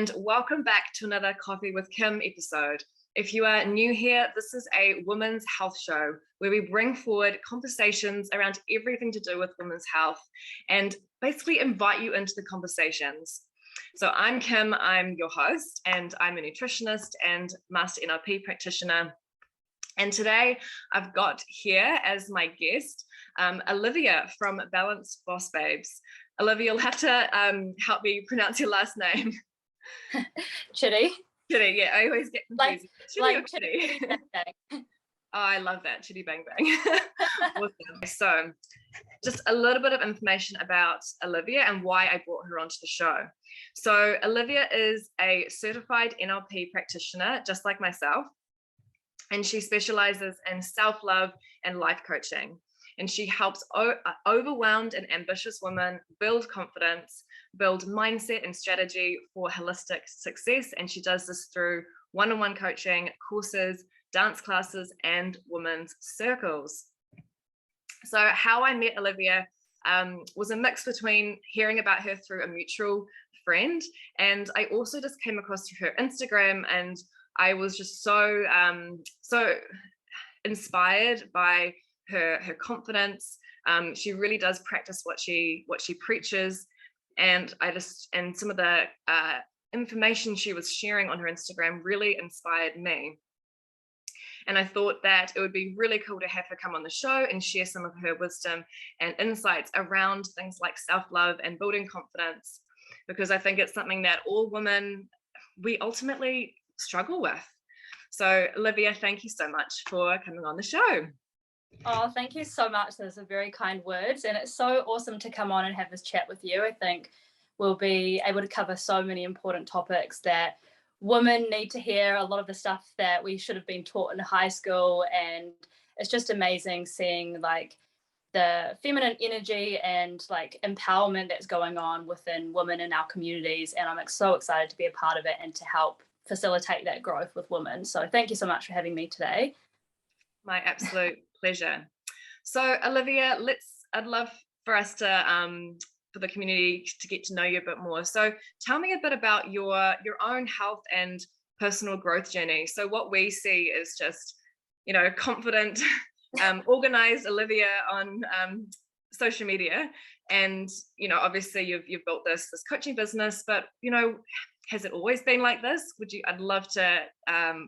and welcome back to another Coffee with Kim episode. If you are new here, this is a women's health show where we bring forward conversations around everything to do with women's health and basically invite you into the conversations. So I'm Kim, I'm your host, and I'm a nutritionist and master NLP practitioner. And today I've got here as my guest, Olivia from Balanced Boss Babes. Olivia, you'll have to help me pronounce your last name. Chitty. Chitty, yeah, I always get confused. Like Chitty. Oh, I love that, Chitty Bang Bang. Awesome. So, just a little bit of information about Olivia and why I brought her onto the show. So, Olivia is a certified NLP practitioner, just like myself, and she specializes in self-love and life coaching. And she helps overwhelmed and ambitious women build confidence, build mindset and strategy for holistic success. And she does this through one-on-one coaching, courses, dance classes, and women's circles. So how I met Olivia was a mix between hearing about her through a mutual friend, and I also just came across her Instagram, and I was just so inspired by her confidence. She really does practice what she preaches, and some of the information she was sharing on her Instagram really inspired me. And I thought that it would be really cool to have her come on the show and share some of her wisdom and insights around things like self-love and building confidence, because I think it's something that all women, we ultimately struggle with. So Olivia, thank you so much for coming on the show. Oh, thank you so much. Those are very kind words, and it's so awesome to come on and have this chat with you. I think we'll be able to cover so many important topics that women need to hear, a lot of the stuff that we should have been taught in high school, and it's just amazing seeing like the feminine energy and like empowerment that's going on within women in our communities, and I'm so excited to be a part of it and to help facilitate that growth with women. So thank you so much for having me today. My absolute pleasure. So Olivia, I'd love for us to for the community to get to know you a bit more. So tell me a bit about your own health and personal growth journey. So what we see is just, confident, organized Olivia on social media, and obviously you've built this coaching business, but has it always been like this? I'd love to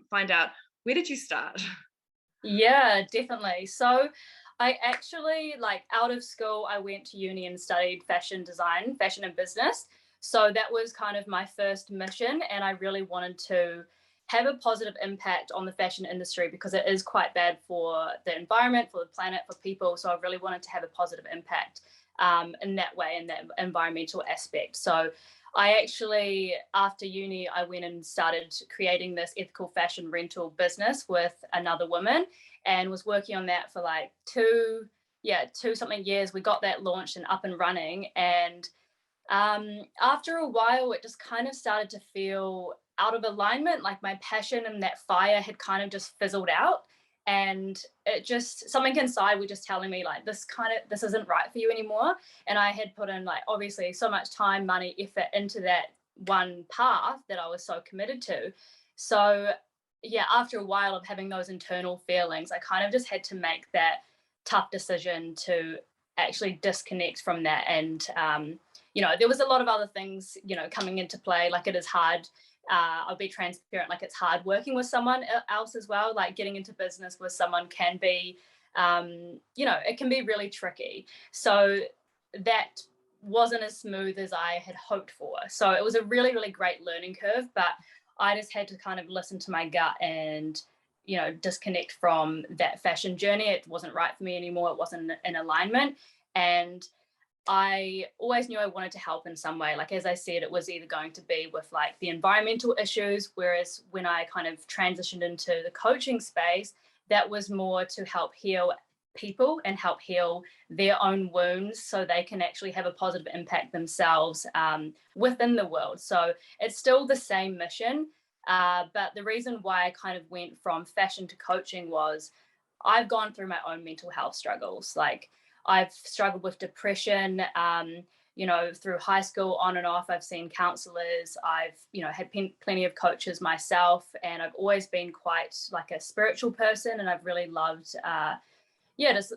find out, where did you start? Yeah, definitely. So I actually, out of school, I went to uni and studied fashion design, fashion and business. So that was kind of my first mission, and I really wanted to have a positive impact on the fashion industry because it is quite bad for the environment, for the planet, for people. So I really wanted to have a positive impact in that way, in that environmental aspect. So I actually, after uni, I went and started creating this ethical fashion rental business with another woman, and was working on that for like two something years. We got that launched and up and running. And after a while, it just kind of started to feel out of alignment. Like my passion and that fire had kind of just fizzled out. And it just, something inside was just telling me like, this isn't right for you anymore. And I had put in like, obviously so much time, money, effort into that one path that I was so committed to. So yeah, after a while of having those internal feelings, I kind of just had to make that tough decision to actually disconnect from that. And, there was a lot of other things, coming into play. Like it is hard. I'll be transparent, like it's hard working with someone else as well. Like getting into business with someone can be, it can be really tricky. So that wasn't as smooth as I had hoped for. So it was a really, really great learning curve, but I just had to kind of listen to my gut and, disconnect from that fashion journey. It wasn't right for me anymore. It wasn't in alignment. And I always knew I wanted to help in some way. Like, as I said, it was either going to be with like the environmental issues, whereas when I kind of transitioned into the coaching space, that was more to help heal people and help heal their own wounds so they can actually have a positive impact themselves within the world. So it's still the same mission. But the reason why I kind of went from fashion to coaching was I've gone through my own mental health struggles. Like I've struggled with depression, through high school on and off, I've seen counselors, I've, had plenty of coaches myself, and I've always been quite like a spiritual person, and I've really loved, just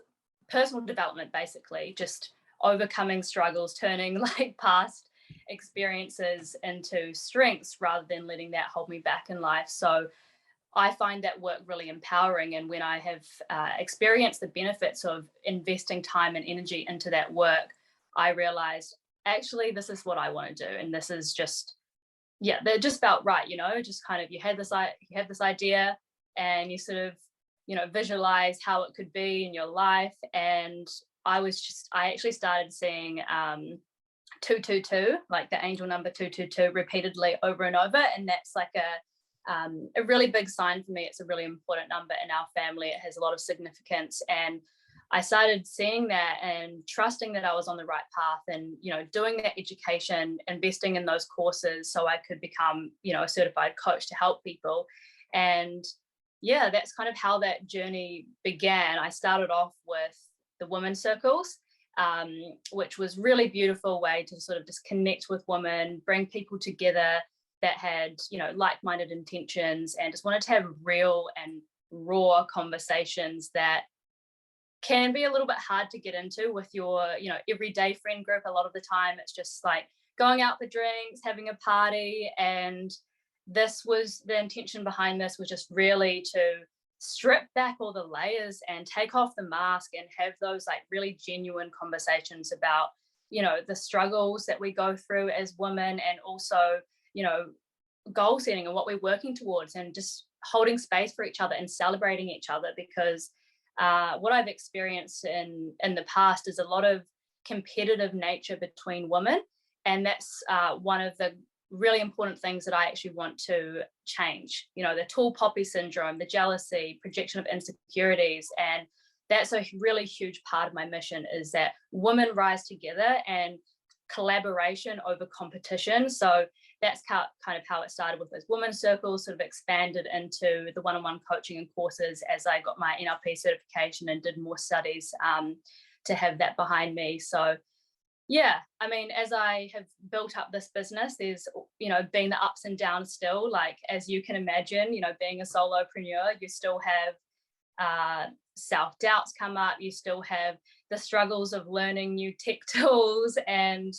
personal development, basically, just overcoming struggles, turning like past experiences into strengths rather than letting that hold me back in life. So I find that work really empowering. And when I have experienced the benefits of investing time and energy into that work, I realized, actually, this is what I want to do. And this is just, that just felt right, just kind of, you had this idea, and you sort of, visualize how it could be in your life. And I actually started seeing 222, like the angel number 222, repeatedly over and over. And that's like a really big sign for me. It's a really important number in our family. It has a lot of significance. And I started seeing that and trusting that I was on the right path, and, doing that education, investing in those courses so I could become, a certified coach to help people. And that's kind of how that journey began. I started off with the women's circles, which was really beautiful way to sort of just connect with women, bring people together that had, like-minded intentions, and just wanted to have real and raw conversations that can be a little bit hard to get into with your, everyday friend group. A lot of the time it's just like going out for drinks, having a party. And this was the intention behind this, was just really to strip back all the layers and take off the mask and have those like really genuine conversations about, the struggles that we go through as women, and also, goal setting and what we're working towards, and just holding space for each other and celebrating each other. Because what I've experienced in the past is a lot of competitive nature between women. And that's one of the really important things that I actually want to change, the tall poppy syndrome, the jealousy, projection of insecurities. And that's a really huge part of my mission, is that women rise together and collaboration over competition. So that's kind of how it started with those women's circles, sort of expanded into the one-on-one coaching and courses as I got my NLP certification and did more studies to have that behind me. So I mean, as I have built up this business, there's, been the ups and downs still. Like, as you can imagine, being a solopreneur, you still have self-doubts come up. You still have the struggles of learning new tech tools. And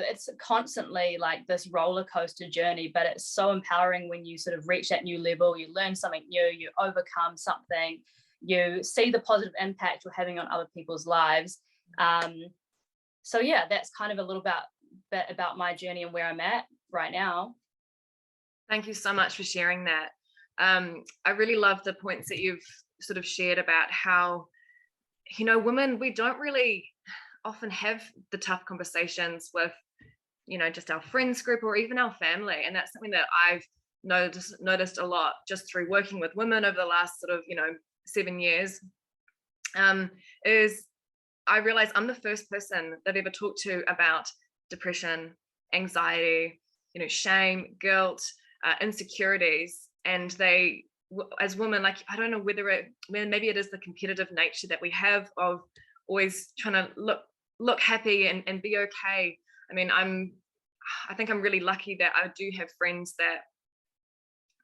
it's constantly like this roller coaster journey, but it's so empowering when you sort of reach that new level, you learn something new, you overcome something, you see the positive impact you're having on other people's lives. That's kind of a little bit about my journey and where I'm at right now. Thank you so much for sharing that. I really love the points that you've sort of shared about how, women, we don't really often have the tough conversations with, just our friends group or even our family. And that's something that I've noticed a lot just through working with women over the last sort of, 7 years, is I realized I'm the first person that ever talked to about depression, anxiety, shame, guilt, insecurities. And they, as women, like, I don't know maybe it is the competitive nature that we have of always trying to look happy and be okay. I mean, I think I'm really lucky that I do have friends that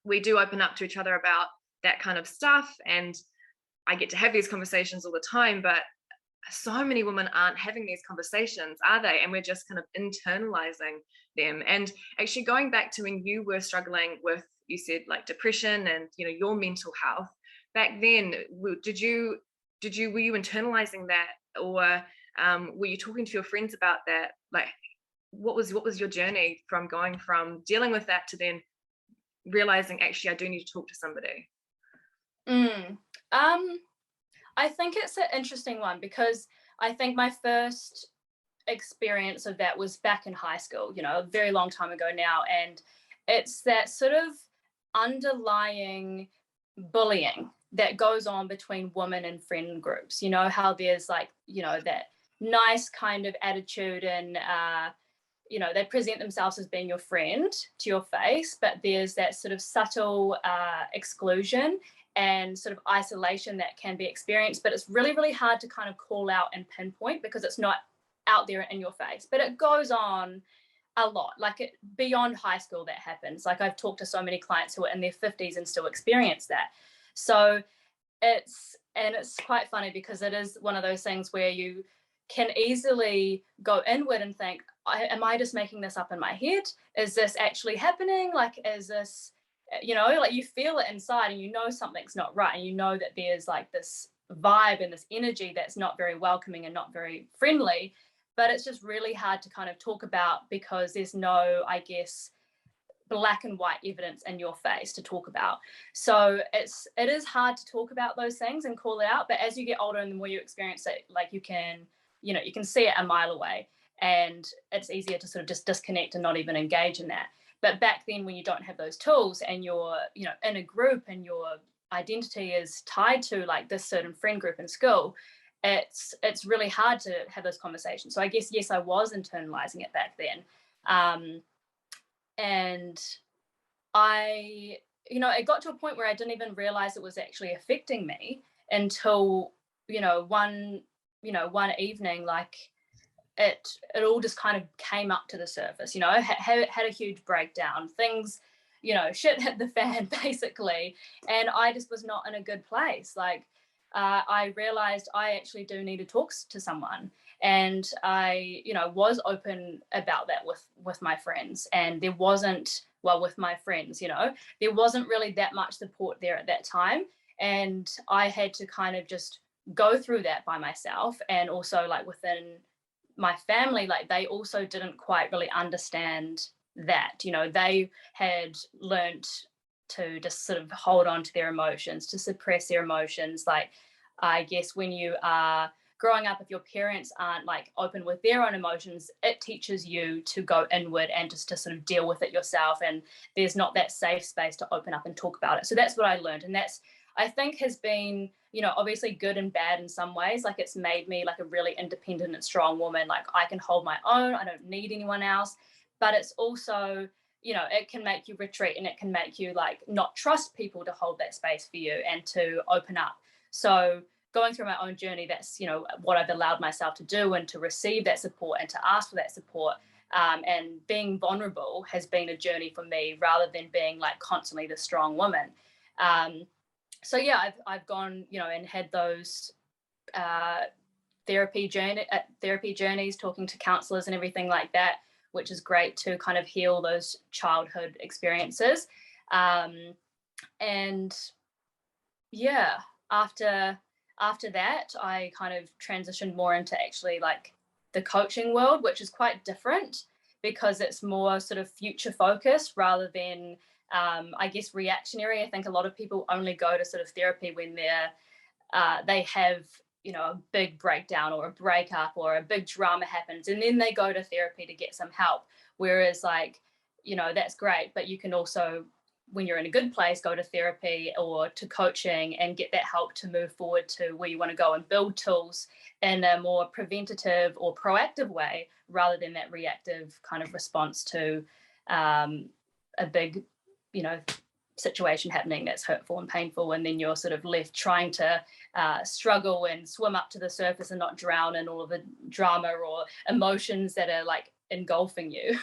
we do open up to each other about that kind of stuff. And I get to have these conversations all the time, but so many women aren't having these conversations, are they? And we're just kind of internalizing them. And actually going back to when you were struggling with, you said like depression and, your mental health back then, were you internalizing that, or were you talking to your friends about that? Like, what was your journey from going from dealing with that to then realizing, actually, I do need to talk to somebody? I think it's an interesting one, because I think my first experience of that was back in high school, a very long time ago now. And it's that sort of underlying bullying that goes on between women and friend groups, how there's like, that nice kind of attitude and, they present themselves as being your friend to your face, but there's that sort of subtle exclusion and sort of isolation that can be experienced. But it's really, really hard to kind of call out and pinpoint because it's not out there in your face. But it goes on a lot, like beyond high school that happens. Like I've talked to so many clients who are in their 50s and still experience that. So it's quite funny because it is one of those things where you can easily go inward and think, am I just making this up in my head? Is this actually happening? Like, is this, like you feel it inside and you know something's not right, and you know that there's like this vibe and this energy that's not very welcoming and not very friendly. But it's just really hard to kind of talk about because there's no, I guess, black and white evidence in your face to talk about. So it is hard to talk about those things and call it out. But as you get older and the more you experience it, like you can see it a mile away, and it's easier to sort of just disconnect and not even engage in that. But back then, when you don't have those tools and you're, in a group and your identity is tied to like this certain friend group in school, it's really hard to have those conversations. So I guess, yes, I was internalizing it back then. And it got to a point where I didn't even realize it was actually affecting me until, one evening, like it all just kind of came up to the surface, had a huge breakdown, things, shit hit the fan basically. And I just was not in a good place. Like, I realized I actually do need to talk to someone. And I, was open about that with my friends. And there wasn't, with my friends, there wasn't really that much support there at that time. And I had to kind of just go through that by myself. And also like within my family, like they also didn't quite really understand that, they had learnt to just sort of hold on to their emotions, to suppress their emotions. Like, I guess when you are growing up, if your parents aren't like open with their own emotions, it teaches you to go inward and just to sort of deal with it yourself. And there's not that safe space to open up and talk about it. So that's what I learned. And that's, I think, has been, obviously good and bad in some ways. Like it's made me like a really independent and strong woman. Like I can hold my own. I don't need anyone else. But it's also, it can make you retreat, and it can make you like not trust people to hold that space for you and to open up. So going through my own journey, that's, what I've allowed myself to do, and to receive that support and to ask for that support. And being vulnerable has been a journey for me rather than being like constantly the strong woman. So yeah, I've gone, and had those therapy journeys, talking to counselors and everything like that, which is great to kind of heal those childhood experiences. And yeah, after that, I kind of transitioned more into actually like the coaching world, which is quite different because it's more sort of future focused rather than, I guess, reactionary. I think a lot of people only go to sort of therapy when they have, a big breakdown or a breakup or a big drama happens, and then they go to therapy to get some help. Whereas like, that's great, but you can also, when you're in a good place, go to therapy or to coaching and get that help to move forward to where you want to go and build tools in a more preventative or proactive way rather than that reactive kind of response to a big, situation happening that's hurtful and painful, and then you're sort of left trying to struggle and swim up to the surface and not drown in all of the drama or emotions that are like engulfing you.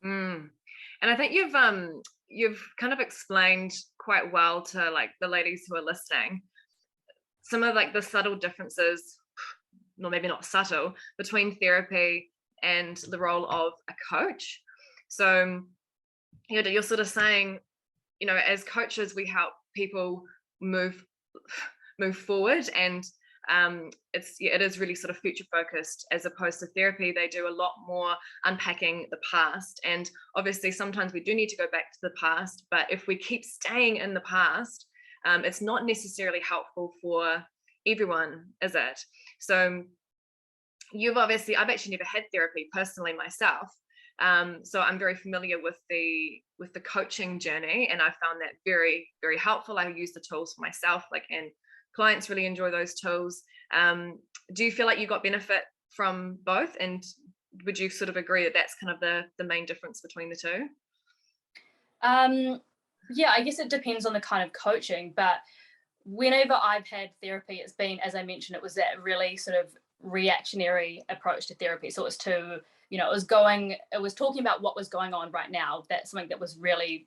And I think you've kind of explained quite well to like the ladies who are listening some of like the subtle differences, or maybe not subtle, between therapy and the role of a coach. So you're sort of saying, as coaches, we help people move forward, and it is really sort of future focused, as opposed to therapy. They do a lot more unpacking the past, and obviously sometimes we do need to go back to the past, but if we keep staying in the past, it's not necessarily helpful for everyone, is it? So I've actually never had therapy personally myself. So I'm very familiar with the coaching journey, and I found that very, very helpful. I use the tools for myself, and clients really enjoy those tools. Do you feel like you got benefit from both? And would you sort of agree that that's kind of the main difference between the two? Yeah, I guess it depends on the kind of coaching, but whenever I've had therapy, it's been, as I mentioned, it was that really sort of reactionary approach to therapy. So it was it was talking about what was going on right now. That's something that was really,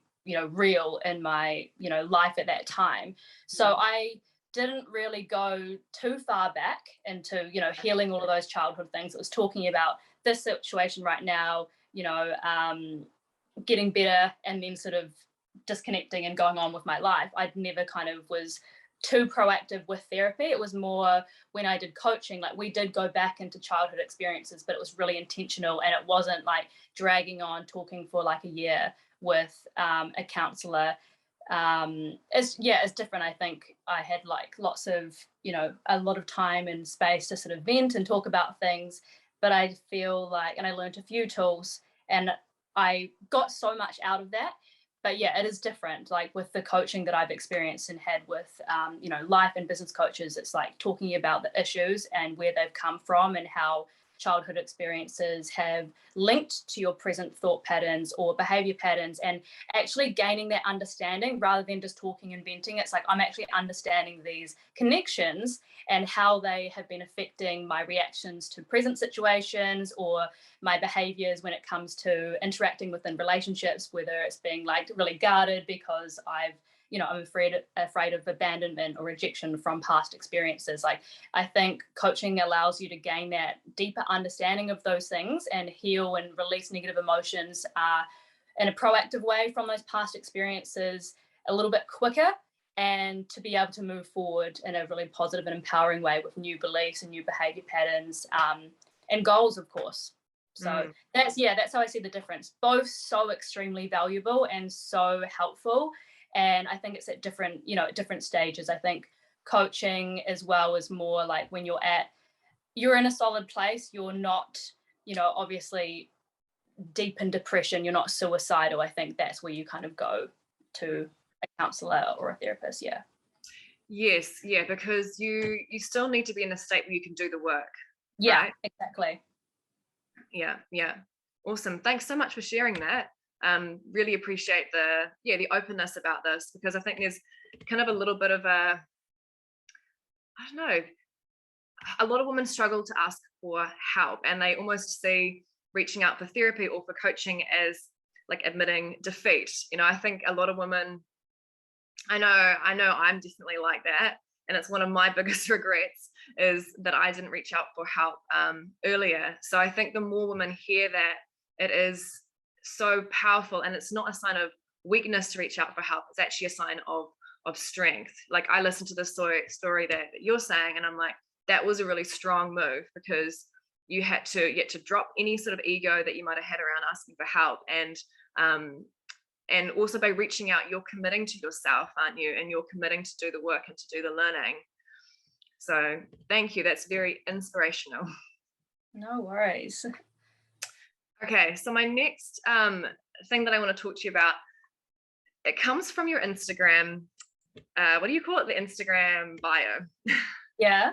real in my, life at that time. So I didn't really go too far back into, healing all of those childhood things. It was talking about this situation right now, getting better, and then sort of disconnecting and going on with my life. I'd never kind of was too proactive with therapy. It was more when I did coaching, like we did go back into childhood experiences, but it was really intentional, and it wasn't like dragging on talking for like a year with a counselor. It's different. I think I had like lots of, a lot of time and space to sort of vent and talk about things, but I feel like, and I learned a few tools, and I got so much out of that. But yeah, it is different. Like with the coaching that I've experienced and had with, life and business coaches, it's like talking about the issues and where they've come from and how childhood experiences have linked to your present thought patterns or behavior patterns, and actually gaining that understanding rather than just talking and venting. It's like I'm actually understanding these connections and how they have been affecting my reactions to present situations or my behaviors when it comes to interacting within relationships, whether it's being like really guarded because I'm afraid of abandonment or rejection from past experiences. Like I think coaching allows you to gain that deeper understanding of those things and heal and release negative emotions in a proactive way from those past experiences a little bit quicker, and to be able to move forward in a really positive and empowering way with new beliefs and new behavior patterns and goals, of course. So that's how I see the difference. Both so extremely valuable and so helpful. And I think it's at different stages. I think coaching as well is more like when you're in a solid place, you're not, obviously deep in depression, you're not suicidal. I think that's where you kind of go to a counselor or a therapist. Yeah. Yes, yeah, because you still need to be in a state where you can do the work. Yeah, right? exactly. Yeah. Awesome. Thanks so much for sharing that. Really appreciate the openness about this, because I think there's kind of a little bit of a lot of women struggle to ask for help, and they almost see reaching out for therapy or for coaching as like admitting defeat. I think a lot of women, I know I'm definitely like that, and it's one of my biggest regrets is that I didn't reach out for help earlier. So I think the more women hear that it is so powerful, and it's not a sign of weakness to reach out for help, it's actually a sign of strength. Like I listened to the story that you're saying, and I'm like, that was a really strong move, because you had to drop any sort of ego that you might have had around asking for help, and also by reaching out, you're committing to yourself, aren't you? And you're committing to do the work and to do the learning. So thank you. That's very inspirational. No worries. Okay, so my next thing that I want to talk to you about, it comes from your Instagram. What do you call it? The Instagram bio. Yeah.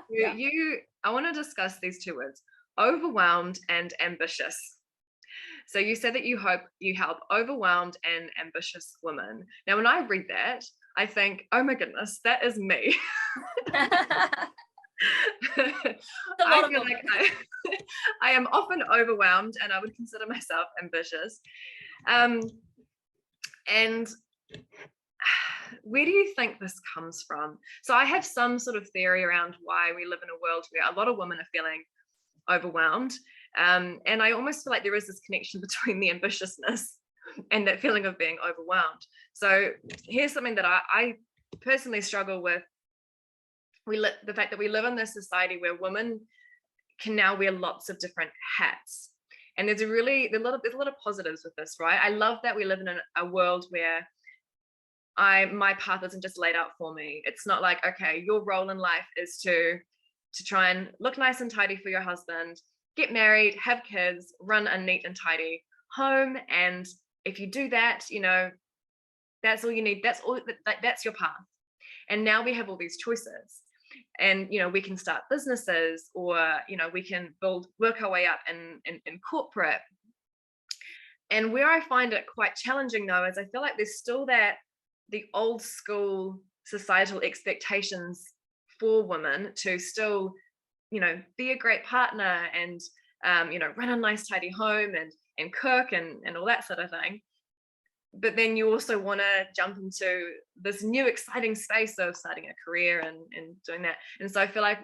I want to discuss these two words: overwhelmed and ambitious. So you said that you help overwhelmed and ambitious women. Now, when I read that, I think, oh my goodness, that is me. I feel like I am often overwhelmed, and I would consider myself ambitious. And where do you think this comes from? So I have some sort of theory around why we live in a world where a lot of women are feeling overwhelmed. And I almost feel like there is this connection between the ambitiousness and that feeling of being overwhelmed. So here's something that I personally struggle with. The fact that we live in this society where women can now wear lots of different hats. And there's a lot of positives with this, right? I love that we live in a world where my path isn't just laid out for me. It's not like, okay, your role in life is to try and look nice and tidy for your husband, get married, have kids, run a neat and tidy home. And if you do that, that's all you need. That's your path. And now we have all these choices. And, we can start businesses, or, we can work our way up in corporate. And where I find it quite challenging, though, is I feel like there's still the old school societal expectations for women to still, be a great partner and, run a nice tidy home and cook and all that sort of thing. But then you also want to jump into this new exciting space of starting a career and doing that. And so I feel like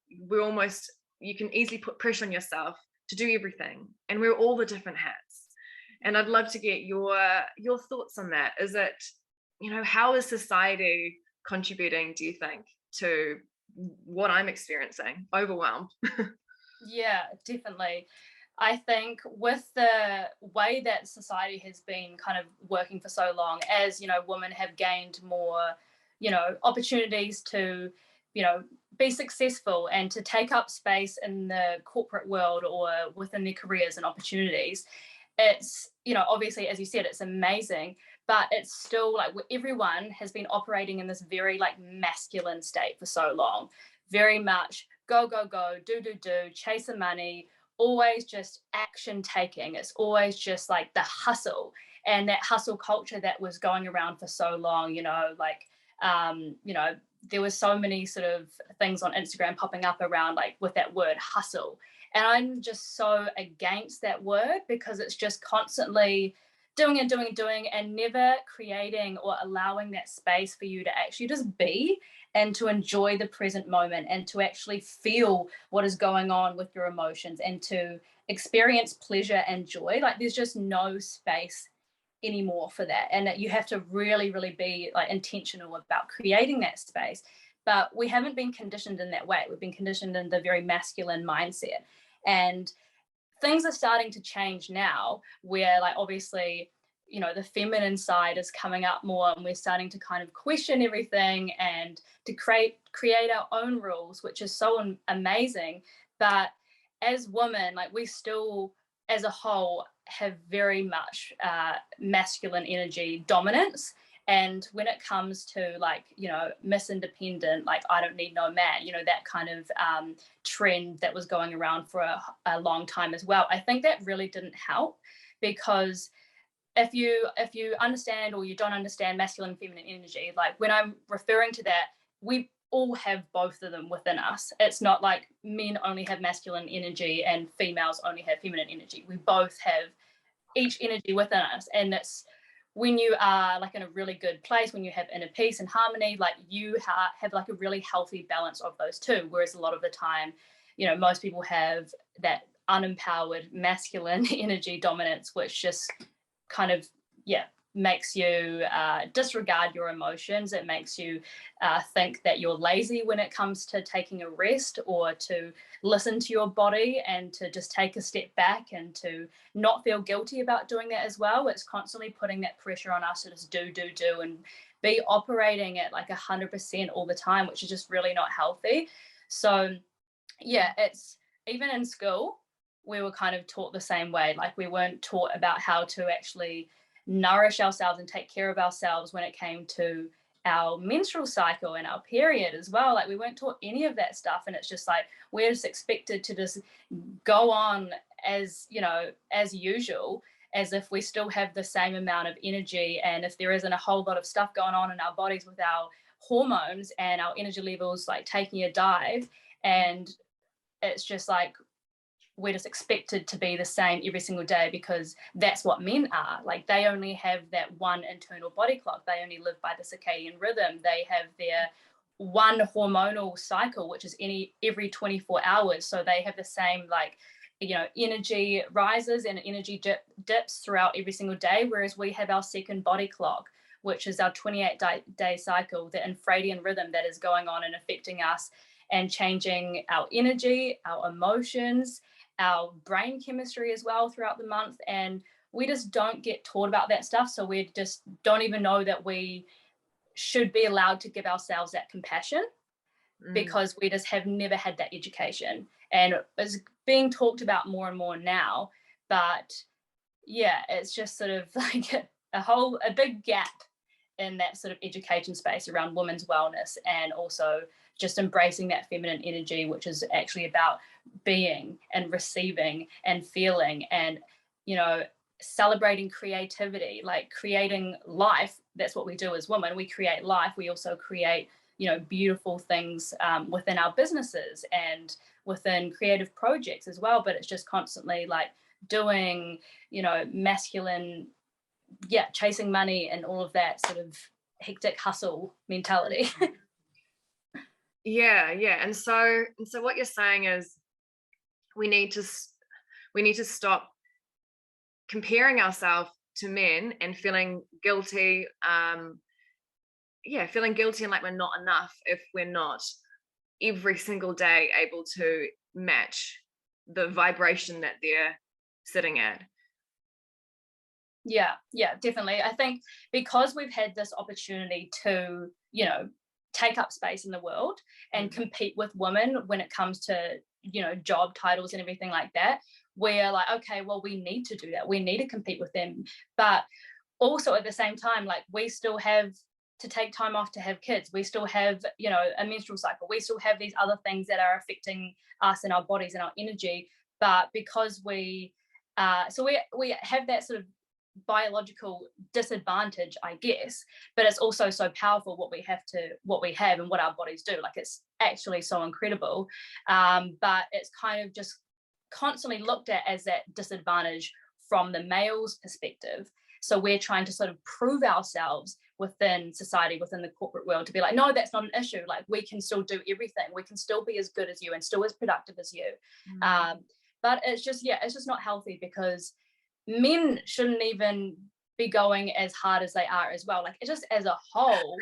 you can easily put pressure on yourself to do everything and wear all the different hats. And I'd love to get your thoughts on that. Is it, how is society contributing, do you think, to what I'm experiencing? Overwhelmed. Yeah, definitely. I think with the way that society has been kind of working for so long, as, women have gained more, opportunities to, be successful and to take up space in the corporate world or within their careers and opportunities, it's, obviously, as you said, it's amazing, but it's still like everyone has been operating in this very like masculine state for so long, very much go, go, go, do, chase the money, always just action taking. It's always just like the hustle and that hustle culture that was going around for so long, there was so many sort of things on Instagram popping up around like with that word hustle. And I'm just so against that word because it's just constantly doing and never creating or allowing that space for you to actually just be and to enjoy the present moment and to actually feel what is going on with your emotions and to experience pleasure and joy. Like there's just no space anymore for that. And that you have to really, really be like intentional about creating that space. But we haven't been conditioned in that way. We've been conditioned in the very masculine mindset. And things are starting to change now where like obviously the feminine side is coming up more and we're starting to kind of question everything and to create our own rules, which is so amazing. But as women, like we still as a whole have very much masculine energy dominance. And when it comes to like, Miss Independent, like I don't need no man, that kind of trend that was going around for a long time as well. I think that really didn't help because if you understand or you don't understand masculine and feminine energy, like when I'm referring to that, we all have both of them within us. It's not like men only have masculine energy and females only have feminine energy. We both have each energy within us. And it's when you are like in a really good place, when you have inner peace and harmony, like you have like a really healthy balance of those two. Whereas a lot of the time, most people have that unempowered masculine energy dominance, which just kind of, makes you disregard your emotions. It makes you think that you're lazy when it comes to taking a rest or to listen to your body and to just take a step back and to not feel guilty about doing that as well. It's constantly putting that pressure on us to just do and be operating at like 100% all the time, which is just really not healthy. So it's even in school, we were kind of taught the same way. Like we weren't taught about how to actually nourish ourselves and take care of ourselves when it came to our menstrual cycle and our period as well. Like we weren't taught any of that stuff. And it's just like, we're just expected to just go on as, as usual, as if we still have the same amount of energy. And if there isn't a whole lot of stuff going on in our bodies with our hormones and our energy levels, like taking a dive, and it's just like, we're just expected to be the same every single day because that's what men are. Like they only have that one internal body clock. They only live by the circadian rhythm. They have their one hormonal cycle, which is every 24 hours. So they have the same energy rises and energy dips throughout every single day. Whereas we have our second body clock, which is our 28-day cycle, the infradian rhythm that is going on and affecting us and changing our energy, our emotions, our brain chemistry as well throughout the month. And we just don't get taught about that stuff. So we just don't even know that we should be allowed to give ourselves that compassion because we just have never had that education. And it's being talked about more and more now. But it's just sort of like a big gap in that sort of education space around women's wellness and also just embracing that feminine energy, which is actually about being and receiving and feeling and, celebrating creativity, like creating life. That's what we do as women. We create life. We also create, beautiful things within our businesses and within creative projects as well. But it's just constantly like doing, masculine, chasing money and all of that sort of hectic hustle mentality. Yeah. And so what you're saying is we need to stop comparing ourselves to men and feeling guilty, feeling guilty and like we're not enough if we're not every single day able to match the vibration that they're sitting at. Yeah, definitely. I think because we've had this opportunity to, take up space in the world and compete with women when it comes to, job titles and everything like that, we're like, okay, well, we need to do that. We need to compete with them. But also at the same time, like we still have to take time off to have kids. We still have, a menstrual cycle. We still have these other things that are affecting us and our bodies and our energy. But because we have that sort of biological disadvantage, I guess, but it's also so powerful what we have and what our bodies do. Like it's actually so incredible. But it's kind of just constantly looked at as that disadvantage from the male's perspective. So we're trying to sort of prove ourselves within society, within the corporate world, to be like, no, that's not an issue. Like we can still do everything. We can still be as good as you and still as productive as you. But it's just not healthy, because men shouldn't even be going as hard as they are as well. Like it just as a whole,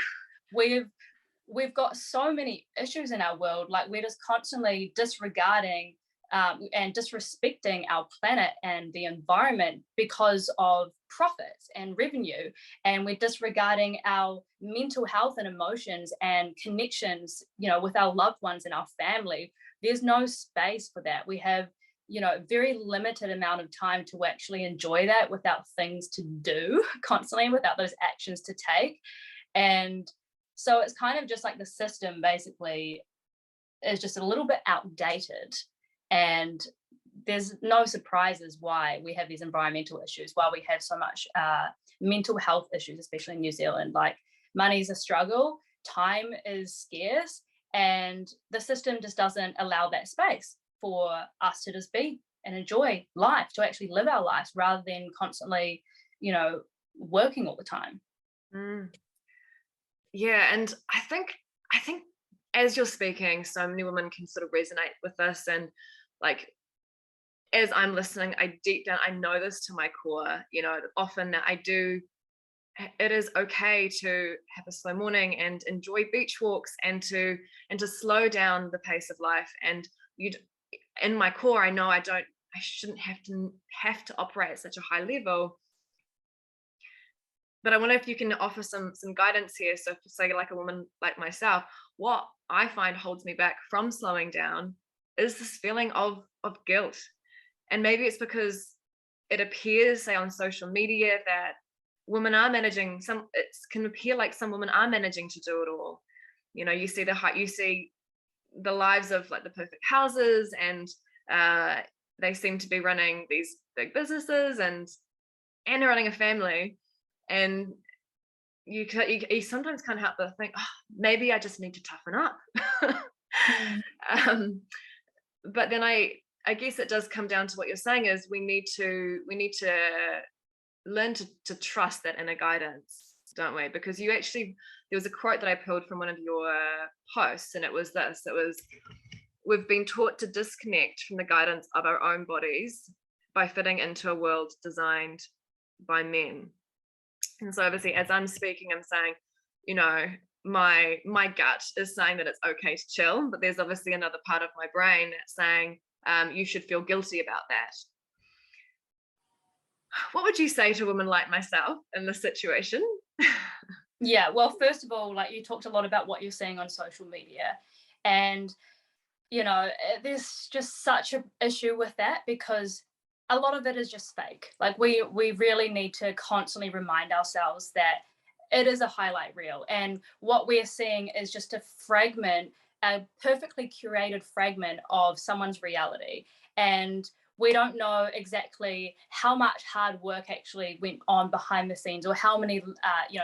we've got so many issues in our world. Like we're just constantly disregarding and disrespecting our planet and the environment because of profits and revenue, and we're disregarding our mental health and emotions and connections, with our loved ones and our family. There's no space for that. We have, very limited amount of time to actually enjoy that without things to do constantly, without those actions to take. And so it's kind of just like the system basically is just a little bit outdated. And there's no surprises why we have these environmental issues, why we have so much mental health issues, especially in New Zealand. Like money's a struggle, time is scarce, and the system just doesn't allow that space for us to just be and enjoy life, to actually live our lives rather than constantly, working all the time. Yeah, and I think as you're speaking, so many women can sort of resonate with this, and like as I'm listening, I deep down I know this to my core, often it is okay to have a slow morning and enjoy beach walks and to slow down the pace of life. And in my core, I know I shouldn't have to operate at such a high level. But I wonder if you can offer some guidance here. So for say like a woman like myself, what I find holds me back from slowing down is this feeling of guilt. And maybe it's because it appears, say on social media, that women are managing it can appear like some women are managing to do it all. You see the lives of like the perfect houses, and they seem to be running these big businesses and running a family. And you sometimes can't help but think, maybe I just need to toughen up. But then I guess it does come down to what you're saying is we need to learn to trust that inner guidance, don't we? Because there was a quote that I pulled from one of your posts, and it was this. It was, we've been taught to disconnect from the guidance of our own bodies by fitting into a world designed by men. And so obviously as I'm speaking, I'm saying, my gut is saying that it's okay to chill, but there's obviously another part of my brain that's saying you should feel guilty about that. What would you say to a woman like myself in this situation? Yeah, well, first of all, like you talked a lot about what you're seeing on social media, and there's just such an issue with that, because a lot of it is just fake. Like we really need to constantly remind ourselves that it is a highlight reel, and what we're seeing is just a perfectly curated fragment of someone's reality. And we don't know exactly how much hard work actually went on behind the scenes, or how many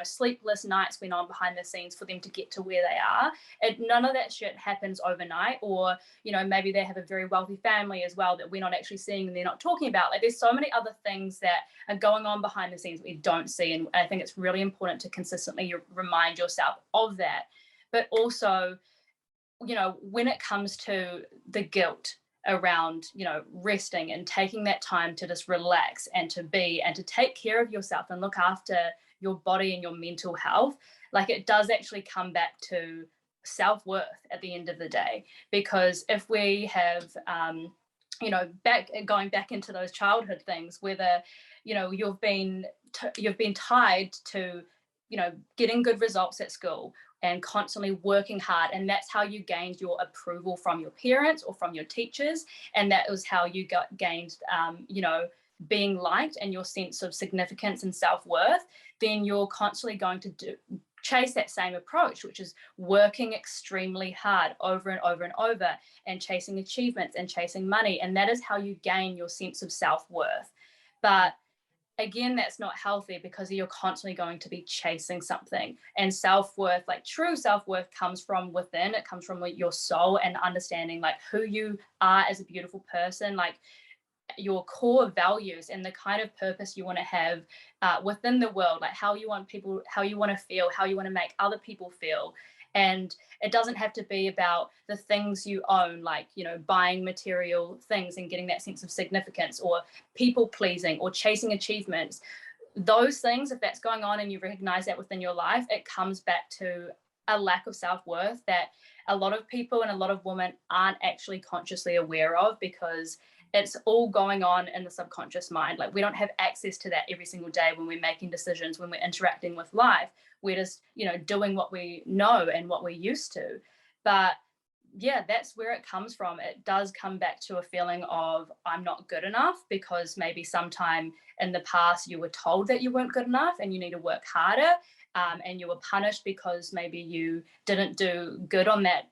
sleepless nights went on behind the scenes for them to get to where they are. None of that shit happens overnight. Or maybe they have a very wealthy family as well that we're not actually seeing and they're not talking about. Like, there's so many other things that are going on behind the scenes we don't see, and I think it's really important to consistently remind yourself of that. But also, when it comes to the guilt around, resting and taking that time to just relax and to be and to take care of yourself and look after your body and your mental health, like, it does actually come back to self-worth at the end of the day. Because if we have going back into those childhood things, whether you've been tied to getting good results at school and constantly working hard, and that's how you gained your approval from your parents or from your teachers, and that was how you gained being liked and your sense of significance and self-worth, then you're constantly going to chase that same approach, which is working extremely hard over and over and over, and chasing achievements and chasing money, and that is how you gain your sense of self-worth. But again, that's not healthy, because you're constantly going to be chasing something. And self-worth, like true self-worth, comes from within. It comes from your soul and understanding like who you are as a beautiful person, like your core values and the kind of purpose you want to have within the world, like how you want to feel, how you want to make other people feel. And it doesn't have to be about the things you own, like, buying material things and getting that sense of significance, or people pleasing, or chasing achievements. Those things, if that's going on and you recognize that within your life, it comes back to a lack of self-worth that a lot of people and a lot of women aren't actually consciously aware of, because it's all going on in the subconscious mind. Like, we don't have access to that every single day when we're making decisions, when we're interacting with life. We're just, doing what we know and what we're used to. But yeah, that's where it comes from. It does come back to a feeling of, I'm not good enough, because maybe sometime in the past you were told that you weren't good enough and you need to work harder, and you were punished because maybe you didn't do good on that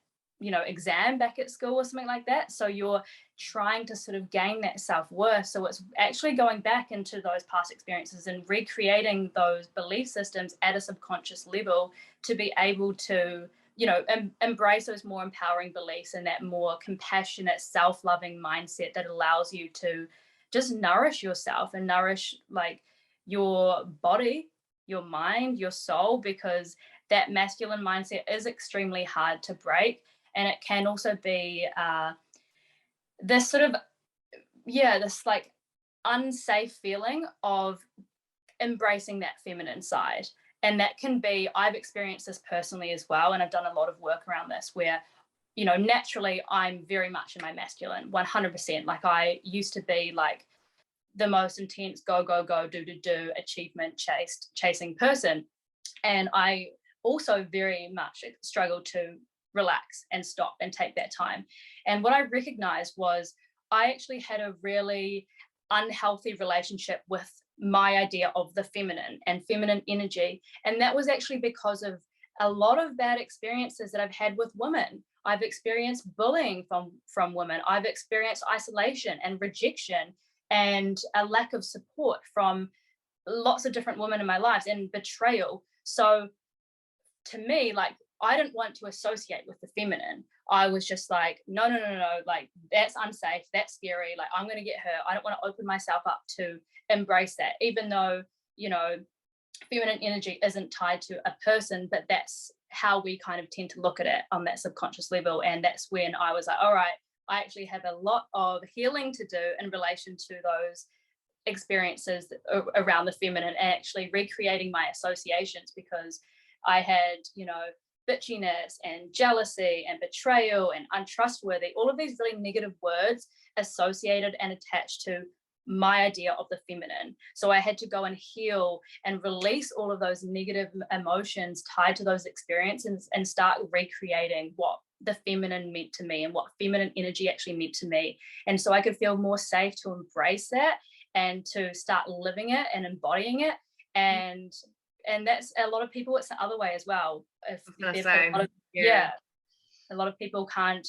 exam back at school or something like that. So you're trying to sort of gain that self-worth. So it's actually going back into those past experiences and recreating those belief systems at a subconscious level to be able to embrace those more empowering beliefs and that more compassionate, self-loving mindset that allows you to just nourish yourself and nourish like your body, your mind, your soul, because that masculine mindset is extremely hard to break. And it can also be this like unsafe feeling of embracing that feminine side. And that can be, I've experienced this personally as well, and I've done a lot of work around this where, naturally I'm very much in my masculine, 100%. Like, I used to be like the most intense go, do, achievement chasing person. And I also very much struggled to relax and stop and take that time. And what I recognized was I actually had a really unhealthy relationship with my idea of the feminine and feminine energy. And that was actually because of a lot of bad experiences that I've had with women. I've experienced bullying from women. I've experienced isolation and rejection and a lack of support from lots of different women in my lives, and betrayal. So to me, like, I didn't want to associate with the feminine. I was just like, no, like, that's unsafe, that's scary, like, I'm going to get hurt. I don't want to open myself up to embrace that, even though, feminine energy isn't tied to a person, but that's how we kind of tend to look at it on that subconscious level. And that's when I was like, all right, I actually have a lot of healing to do in relation to those experiences around the feminine, and actually recreating my associations, because I had, bitchiness and jealousy and betrayal and untrustworthy, all of these really negative words associated and attached to my idea of the feminine. So I had to go and heal and release all of those negative emotions tied to those experiences and start recreating what the feminine meant to me and what feminine energy actually meant to me. And so I could feel more safe to embrace that and to start living it and embodying it. And that's a lot of people, it's the other way as well. If a lot of people can't,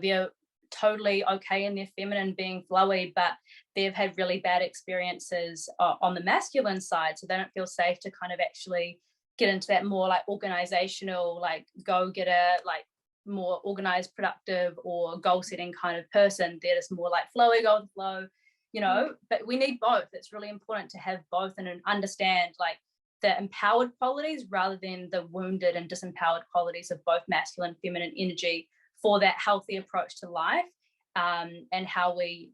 they're totally okay in their feminine being flowy, but they've had really bad experiences on the masculine side, so they don't feel safe to kind of actually get into that more like organizational, like go-getter, like more organized, productive, or goal-setting kind of person. They're just more like flowy, go with the flow, you know. But we need both. It's really important to have both and understand like the empowered qualities rather than the wounded and disempowered qualities of both masculine and feminine energy for that healthy approach to life, and how we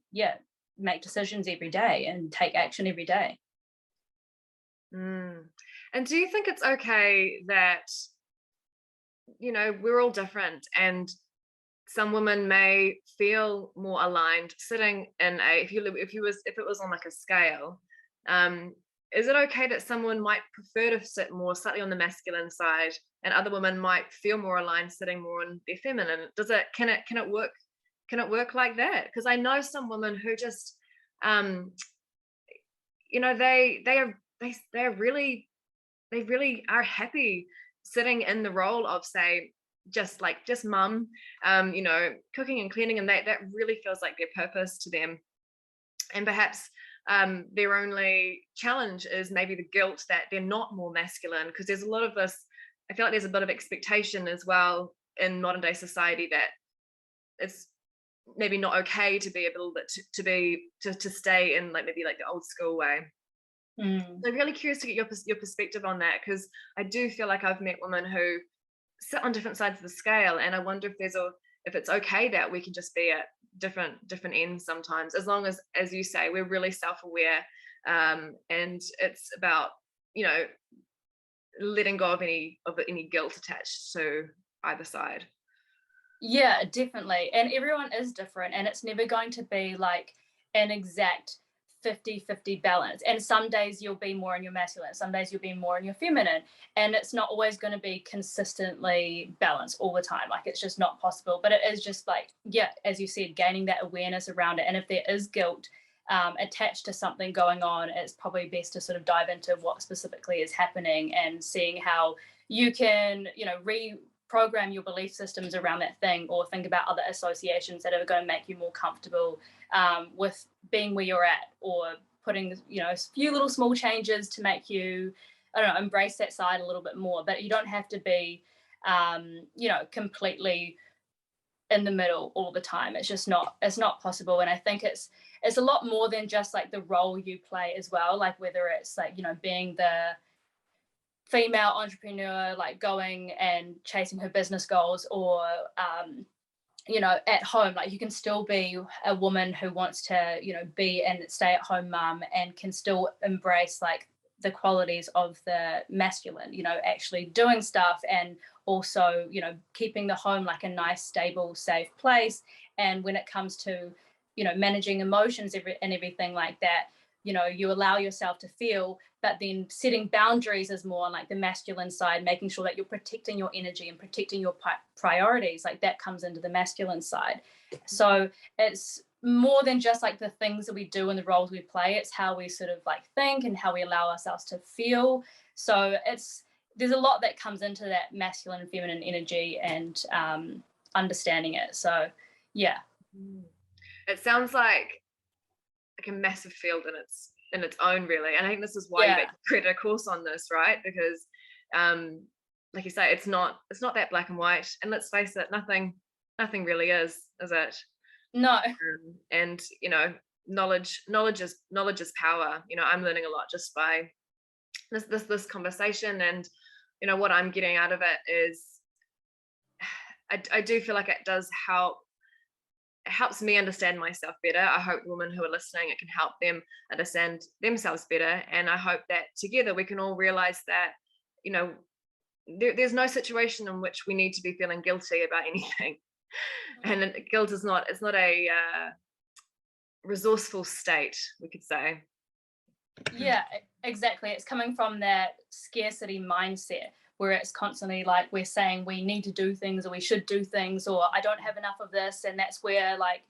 make decisions every day and take action every day. And do you think it's okay that, you know, we're all different, and some women may feel more aligned sitting in a, if it was on like a scale, is it okay that someone might prefer to sit more slightly on the masculine side, and other women might feel more aligned sitting more on their feminine? Can it work like that? Because I know some women who just, you know, they really are happy sitting in the role of, say, just mum, you know, cooking and cleaning, and that really feels like their purpose to them. And perhaps their only challenge is maybe the guilt that they're not more masculine, because there's a lot of this, I feel like there's a bit of expectation as well in modern day society that it's maybe not okay to be a little bit to stay in like maybe like the old school way. So I'm really curious to get your perspective on that, because I do feel like I've met women who sit on different sides of the scale, and I wonder if it's okay that we can just be at different ends sometimes, as long as you say, we're really self-aware, and it's about, you know, letting go of any guilt attached to either side. Yeah, definitely. And everyone is different, and it's never going to be like an exact 50-50 balance. And some days you'll be more in your masculine, some days you'll be more in your feminine, and it's not always going to be consistently balanced all the time. Like, it's just not possible. But it is just like, yeah, as you said, gaining that awareness around it. And if there is guilt attached to something going on, it's probably best to sort of dive into what specifically is happening and seeing how you can, you know, reprogram your belief systems around that thing, or think about other associations that are going to make you more comfortable with being where you're at, or putting, you know, a few little small changes to make you, I don't know, embrace that side a little bit more. But you don't have to be, you know, completely in the middle all the time. It's not possible. And I think it's a lot more than just like the role you play as well. Like, whether it's like, you know, being the female entrepreneur, like going and chasing her business goals, or you know, at home, like you can still be a woman who wants to, you know, be and stay at home mum, and can still embrace like the qualities of the masculine, you know, actually doing stuff, and also, you know, keeping the home like a nice, stable, safe place. And when it comes to, you know, managing emotions and everything like that, you know, you allow yourself to feel, but then setting boundaries is more on like the masculine side, making sure that you're protecting your energy and protecting your priorities. Like, that comes into the masculine side. So it's more than just like the things that we do and the roles we play. It's how we sort of like think and how we allow ourselves to feel. So there's a lot that comes into that masculine and feminine energy, and understanding it. So yeah. It sounds like a massive field in its own, really. And I think this is why you created a course on this, right? Because like you say, it's not that black and white. And let's face it, nothing really is it? No. And you know, knowledge is power. You know, I'm learning a lot just by this conversation, and you know, what I'm getting out of it is I do feel like it does help. It helps me understand myself better. I hope women who are listening, it can help them understand themselves better. And I hope that together we can all realize that, you know, there's no situation in which we need to be feeling guilty about anything. And guilt is not a resourceful state, we could say. Yeah, exactly. It's coming from that scarcity mindset, where it's constantly like we're saying we need to do things, or we should do things, or I don't have enough of this. And that's where, like,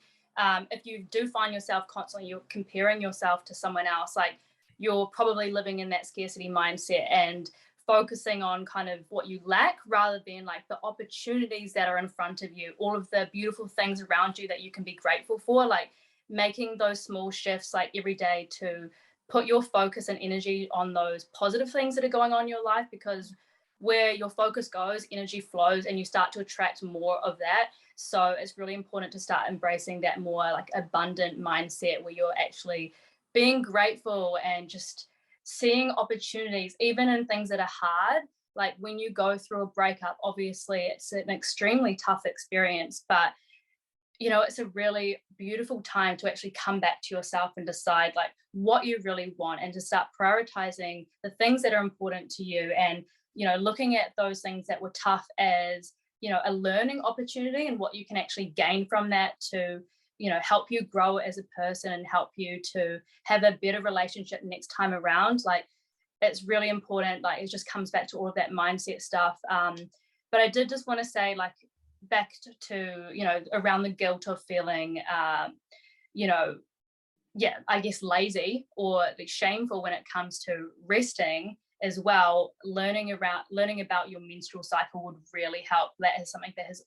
if you do find yourself constantly, you're comparing yourself to someone else, like, you're probably living in that scarcity mindset. And focusing on kind of what you lack rather than like the opportunities that are in front of you, all of the beautiful things around you that you can be grateful for, like making those small shifts like every day to put your focus and energy on those positive things that are going on in your life, because where your focus goes, energy flows and you start to attract more of that. So it's really important to start embracing that more like abundant mindset where you're actually being grateful and just seeing opportunities, even in things that are hard. Like when you go through a breakup, obviously it's an extremely tough experience, but you know, it's a really beautiful time to actually come back to yourself and decide like what you really want, and to start prioritizing the things that are important to you, and you know, looking at those things that were tough as, you know, a learning opportunity and what you can actually gain from that to, you know, help you grow as a person and help you to have a better relationship next time around. Like it's really important. Like it just comes back to all of that mindset stuff. But I did just want to say, like, back to you know, around the guilt of feeling you know, yeah, I guess lazy or like shameful when it comes to resting as well. Learning about your menstrual cycle would really help. That is something that has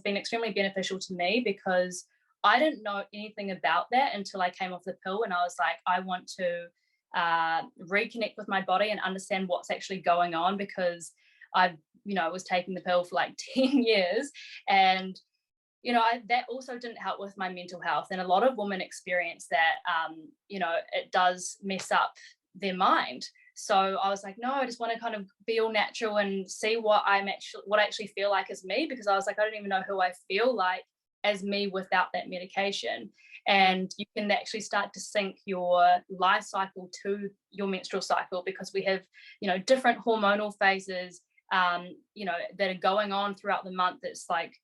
been extremely beneficial to me, because I didn't know anything about that until I came off the pill, and I was like, I want to reconnect with my body and understand what's actually going on, because I was taking the pill for like 10 years, and you know, that also didn't help with my mental health. And a lot of women experience that, you know, it does mess up their mind. So I was like, no, I just want to kind of be all natural and see what I actually feel like as me, because I was like, I don't even know who I feel like as me without that medication. And you can actually start to sync your life cycle to your menstrual cycle, because we have, you know, different hormonal phases, you know, that are going on throughout the month. It's like,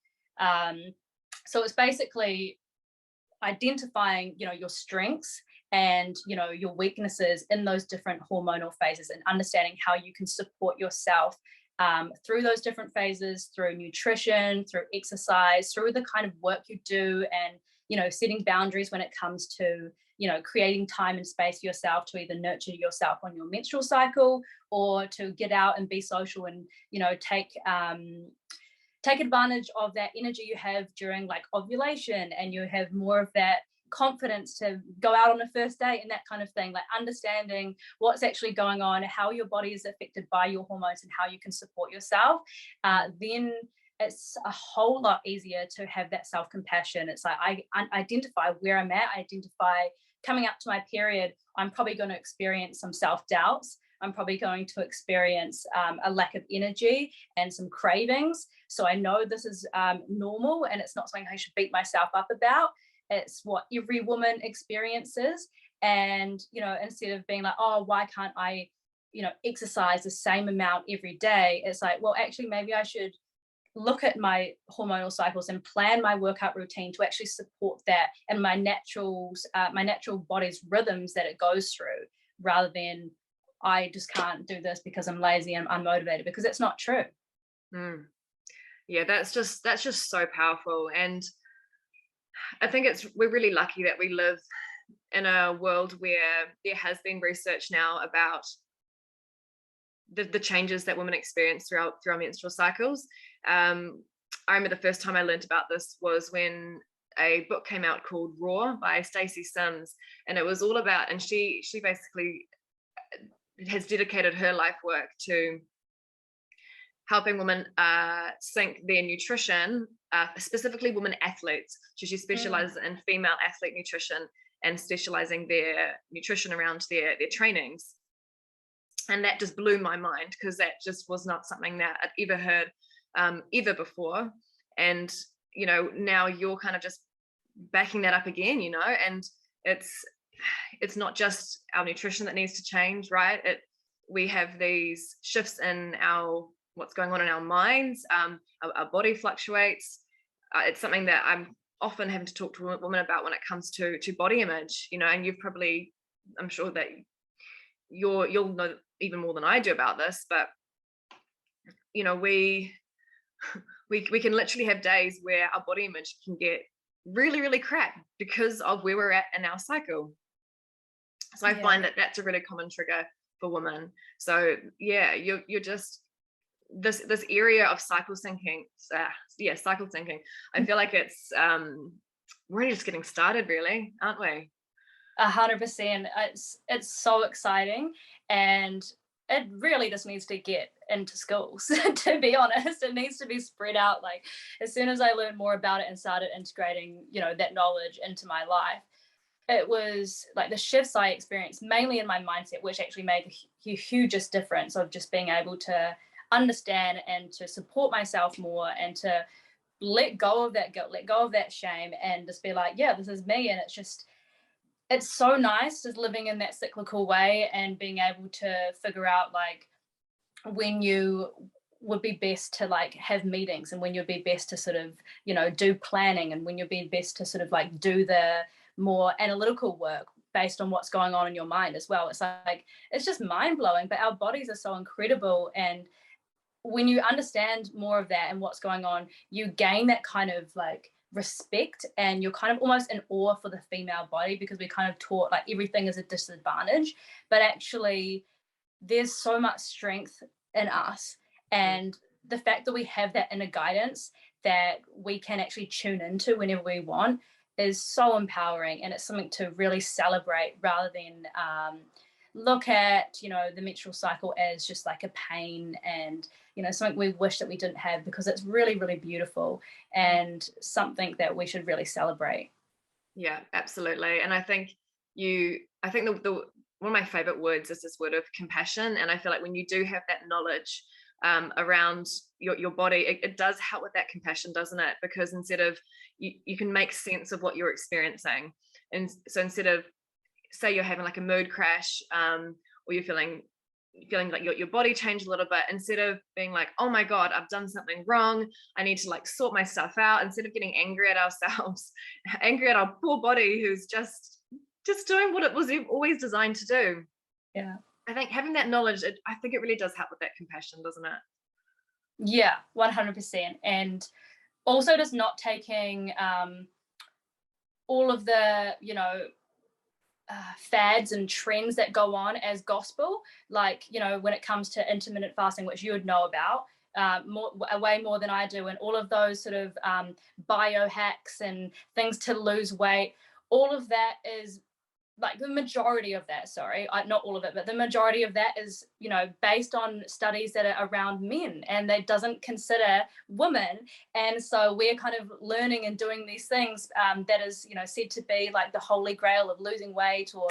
so it's basically identifying, you know, your strengths and, you know, your weaknesses in those different hormonal phases, and understanding how you can support yourself through those different phases, through nutrition, through exercise, through the kind of work you do, and, you know, setting boundaries when it comes to, you know, creating time and space for yourself to either nurture yourself on your menstrual cycle, or to get out and be social and, you know, take advantage of that energy you have during like ovulation, and you have more of that confidence to go out on a first date and that kind of thing. Like understanding what's actually going on, how your body is affected by your hormones, and how you can support yourself, then it's a whole lot easier to have that self-compassion. It's like I identify where I'm at. I identify coming up to my period, I'm probably going to experience some self-doubts. I'm probably going to experience a lack of energy and some cravings. So I know this is normal, and it's not something I should beat myself up about. It's what every woman experiences. And, you know, instead of being like, oh, why can't I, you know, exercise the same amount every day? It's like, well, actually, maybe I should look at my hormonal cycles and plan my workout routine to actually support that and my natural body's rhythms that it goes through, rather than I just can't do this because I'm lazy and unmotivated, because it's not true. Yeah, that's just so powerful. And I think we're really lucky that we live in a world where there has been research now about the changes that women experience through our menstrual cycles. I remember the first time I learned about this was when a book came out called Raw by Stacey Sims, and it was all about, and she basically has dedicated her life work to helping women sync their nutrition, specifically women athletes. So she specializes in female athlete nutrition and specializing their nutrition around their trainings. And that just blew my mind, because that just was not something that I'd ever heard ever before. And, you know, now you're kind of just backing that up again, you know, and it's not just our nutrition that needs to change, right? We have these shifts in what's going on in our minds. Our body fluctuates. It's something that I'm often having to talk to women about when it comes to body image, you know, and I'm sure that you'll know even more than I do about this, but you know, we can literally have days where our body image can get really, really crap because of where we're at in our cycle. So I find that that's a really common trigger for women. So yeah, you're just this area of cycle syncing. Cycle syncing. I feel like it's we're only just getting started, really, aren't we? 100%. It's so exciting, and it really just needs to get into schools. To be honest, it needs to be spread out. Like, as soon as I learned more about it and started integrating, that knowledge into my life, it was like the shifts I experienced mainly in my mindset, which actually made the hugest difference of just being able to understand and to support myself more, and to let go of that guilt, let go of that shame, and just be like, yeah, this is me. And it's so nice just living in that cyclical way and being able to figure out like when you would be best to like have meetings, and when you'd be best to sort of, do planning, and when you'd be best to sort of like do the more analytical work based on what's going on in your mind as well. It's like, it's just mind blowing, but our bodies are so incredible. And when you understand more of that and what's going on, you gain that kind of like respect, and you're kind of almost in awe for the female body, because we kind of taught like everything is a disadvantage, but actually there's so much strength in us. And the fact that we have that inner guidance that we can actually tune into whenever we want is so empowering, and it's something to really celebrate, rather than look at the menstrual cycle as just like a pain and something we wish that we didn't have, because it's really, really beautiful and something that we should really celebrate. Yeah, absolutely. And I think the one of my favorite words is this word of compassion. And I feel like when you do have that knowledge around your body, it does help with that compassion, doesn't it? Because instead of you can make sense of what you're experiencing. And so instead of, say you're having like a mood crash, or you're feeling like your body changed a little bit, instead of being like, oh my God, I've done something wrong, I need to like sort my stuff out, instead of getting angry at ourselves, angry at our poor body who's just doing what it was always designed to do. Yeah. I think having that knowledge, I think it really does help with that compassion, doesn't it? Yeah, 100%. And also just not taking all of the, fads and trends that go on as gospel, like, when it comes to intermittent fasting, which you would know about way more than I do, and all of those sort of biohacks and things to lose weight, all of that is like the majority of that, not all of it, but the majority of that is, based on studies that are around men, and that doesn't consider women. And so we're kind of learning and doing these things that is, said to be like the holy grail of losing weight or,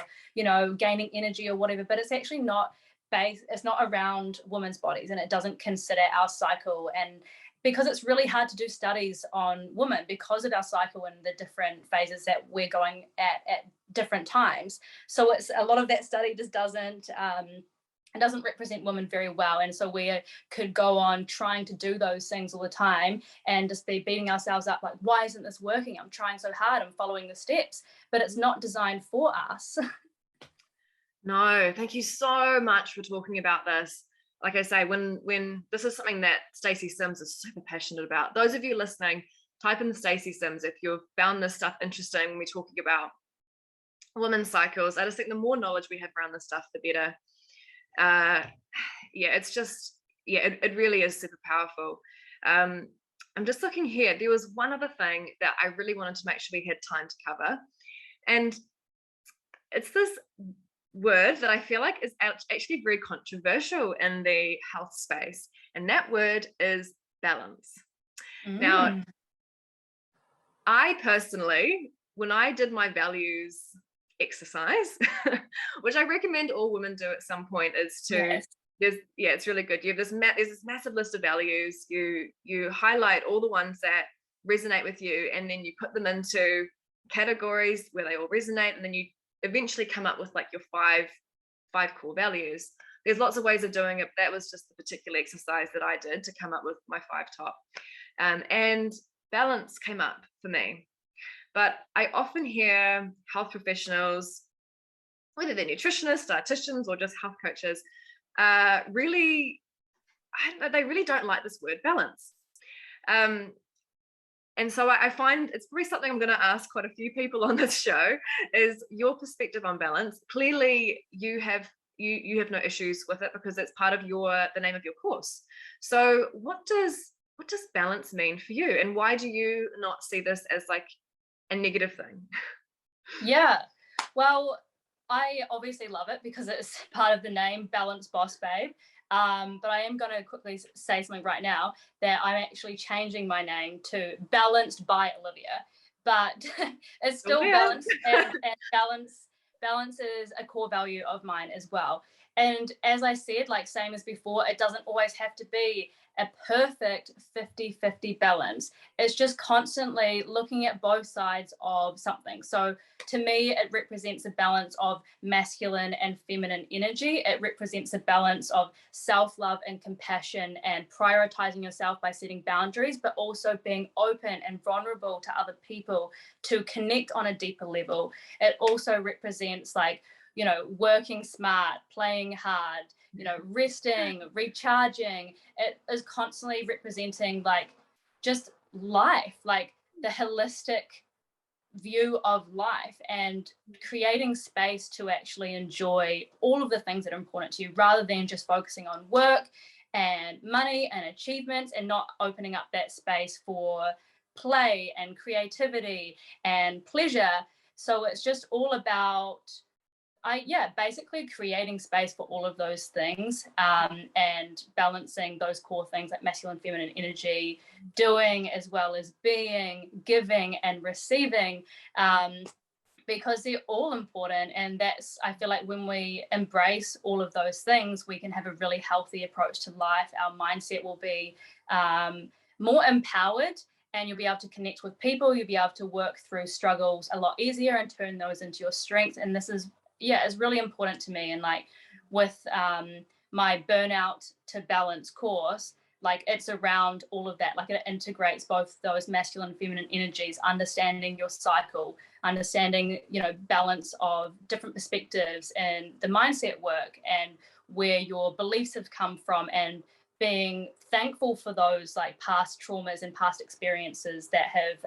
gaining energy or whatever, but it's actually not it's not around women's bodies, and it doesn't consider our cycle. And because it's really hard to do studies on women because of our cycle and the different phases that we're going at different times. So it's a lot of that study just doesn't represent women very well. And so we could go on trying to do those things all the time and just be beating ourselves up like, why isn't this working? I'm trying so hard, I'm following the steps, but it's not designed for us. No, thank you so much for talking about this. Like I say, when this is something that Stacey Sims is super passionate about. Those of you listening, type in Stacey Sims if you've found this stuff interesting when we're talking about women's cycles. I just think the more knowledge we have around this stuff, the better. It's just, it really is super powerful. I'm just looking here. There was one other thing that I really wanted to make sure we had time to cover. And it's this word that I feel like is actually very controversial in the health space, and that word is balance. Now, I personally, when I did my values exercise, which I recommend all women do at some point, is to it's really good. You have there's this massive list of values. You highlight all the ones that resonate with you, and then you put them into categories where they all resonate, and then you eventually come up with like your five core values. There's lots of ways of doing it. That was just the particular exercise that I did to come up with my 5 top. And balance came up for me. But I often hear health professionals, whether they're nutritionists, dietitians, or just health coaches, really, I don't know, they really don't like this word balance. And so I find it's probably something I'm going to ask quite a few people on this show is your perspective on balance. Clearly, you have you have no issues with it because it's part of the name of your course. So what does balance mean for you, and why do you not see this as like a negative thing? Yeah. Well, I obviously love it because it's part of the name, Balance Boss Babe. But I am going to quickly say something right now that I'm actually changing my name to Balanced by Olivia. But it's still balanced, and balance is a core value of mine as well. And as I said, like same as before, it doesn't always have to be a perfect 50-50 balance. It's just constantly looking at both sides of something. So to me, it represents a balance of masculine and feminine energy. It represents a balance of self-love and compassion and prioritizing yourself by setting boundaries, but also being open and vulnerable to other people to connect on a deeper level. It also represents like, working smart, playing hard, resting, recharging. It is constantly representing like just life, like the holistic view of life, and creating space to actually enjoy all of the things that are important to you rather than just focusing on work and money and achievements, and not opening up that space for play and creativity and pleasure. So it's just all about basically creating space for all of those things, and balancing those core things like masculine, feminine energy, doing as well as being, giving and receiving, because they're all important. And that's, I feel like when we embrace all of those things, we can have a really healthy approach to life. Our mindset will be more empowered, and you'll be able to connect with people. You'll be able to work through struggles a lot easier and turn those into your strengths. And this is it's really important to me. And like with my Burnout to Balance course, like it's around all of that. Like it integrates both those masculine and feminine energies, understanding your cycle, understanding, balance of different perspectives and the mindset work and where your beliefs have come from, and being thankful for those like past traumas and past experiences that have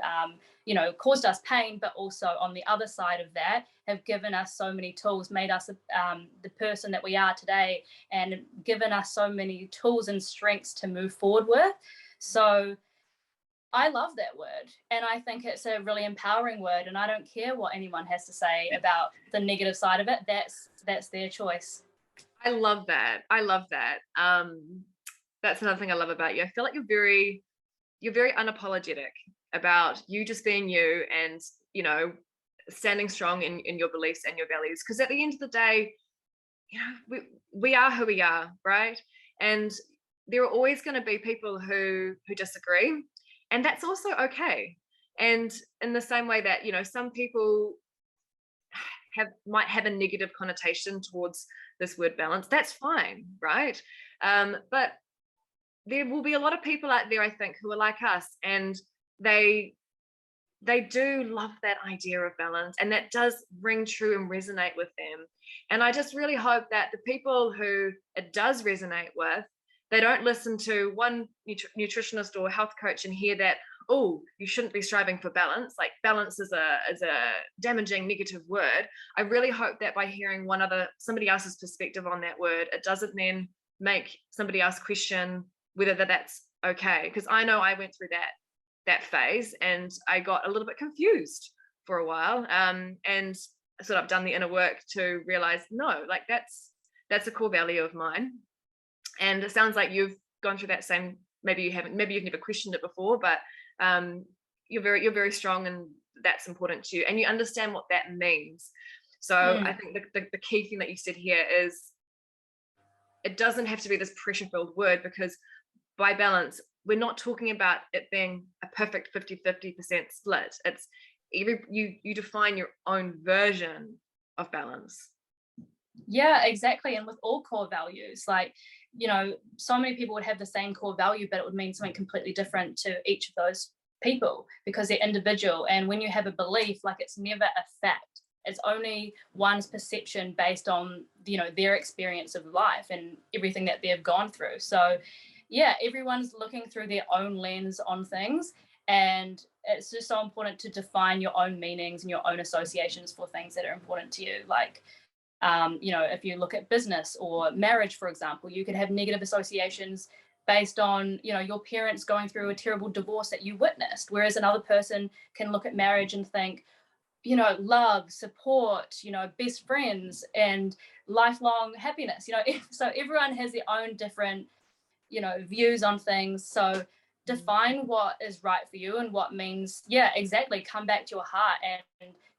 caused us pain, but also on the other side of that have given us so many tools, made us the person that we are today, and given us so many tools and strengths to move forward with. So I love that word, and I think it's a really empowering word, and I don't care what anyone has to say about the negative side of it. That's their choice. I love that. That's another thing I love about you. I feel like you're very unapologetic about you just being you, and standing strong in your beliefs and your values, because at the end of the day, we are who we are, right? And there are always going to be people who disagree, and that's also okay. And in the same way that some people might have a negative connotation towards this word balance, that's fine, right? But there will be a lot of people out there, I think, who are like us, and they do love that idea of balance, and that does ring true and resonate with them. And I just really hope that the people who it does resonate with, they don't listen to one nutritionist or health coach and hear that, oh, you shouldn't be striving for balance. Like balance is a damaging negative word. I really hope that by hearing somebody else's perspective on that word, it doesn't then make somebody else question whether that's okay. Because I know I went through that phase, and I got a little bit confused for a while, and sort of done the inner work to realize, no, like that's a core value of mine. And it sounds like you've gone through that same, maybe you've never questioned it before, but you're very strong, and that's important to you, and you understand what that means. So I think the key thing that you said here is it doesn't have to be this pressure-filled word, because by balance, we're not talking about it being a perfect 50-50% split. It's you define your own version of balance. Yeah, exactly. And with all core values, like, so many people would have the same core value, but it would mean something completely different to each of those people because they're individual. And when you have a belief, like it's never a fact. It's only one's perception based on, their experience of life and everything that they've gone through. So yeah, everyone's looking through their own lens on things. And it's just so important to define your own meanings and your own associations for things that are important to you. Like, If you look at business or marriage, for example, you could have negative associations based on, your parents going through a terrible divorce that you witnessed, whereas another person can look at marriage and think, love, support, best friends and lifelong happiness, so everyone has their own different, views on things. So define what is right for you and what means, exactly, come back to your heart and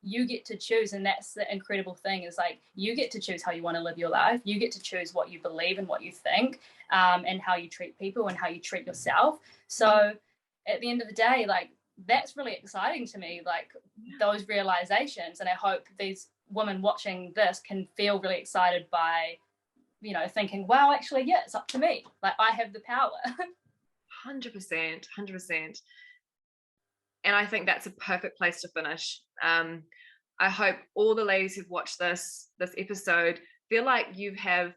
you get to choose. And that's the incredible thing, is like, you get to choose how you want to live your life. You get to choose what you believe and what you think, and how you treat people and how you treat yourself. So at the end of the day, like, that's really exciting to me, like those realizations. And I hope these women watching this can feel really excited by, thinking, wow, actually, it's up to me. Like, I have the power. 100%. And I think that's a perfect place to finish. I hope all the ladies who've watched this episode feel like they have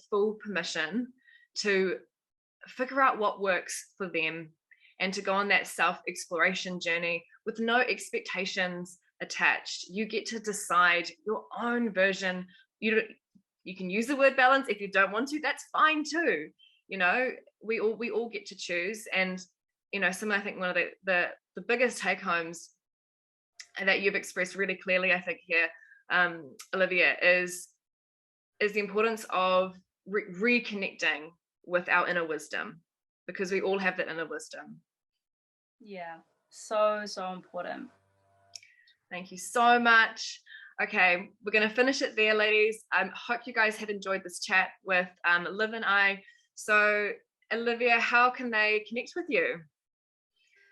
full permission to figure out what works for them and to go on that self-exploration journey with no expectations attached. You get to decide your own version. You can use the word balance. If you don't want to, that's fine too. We all get to choose. And I think one of the biggest take homes that you've expressed really clearly, I think here, Olivia, is the importance of reconnecting with our inner wisdom, because we all have that inner wisdom. Yeah, so important. Thank you so much. Okay, we're going to finish it there, ladies. I hope you guys have enjoyed this chat with Liv and I. So, Olivia, how can they connect with you?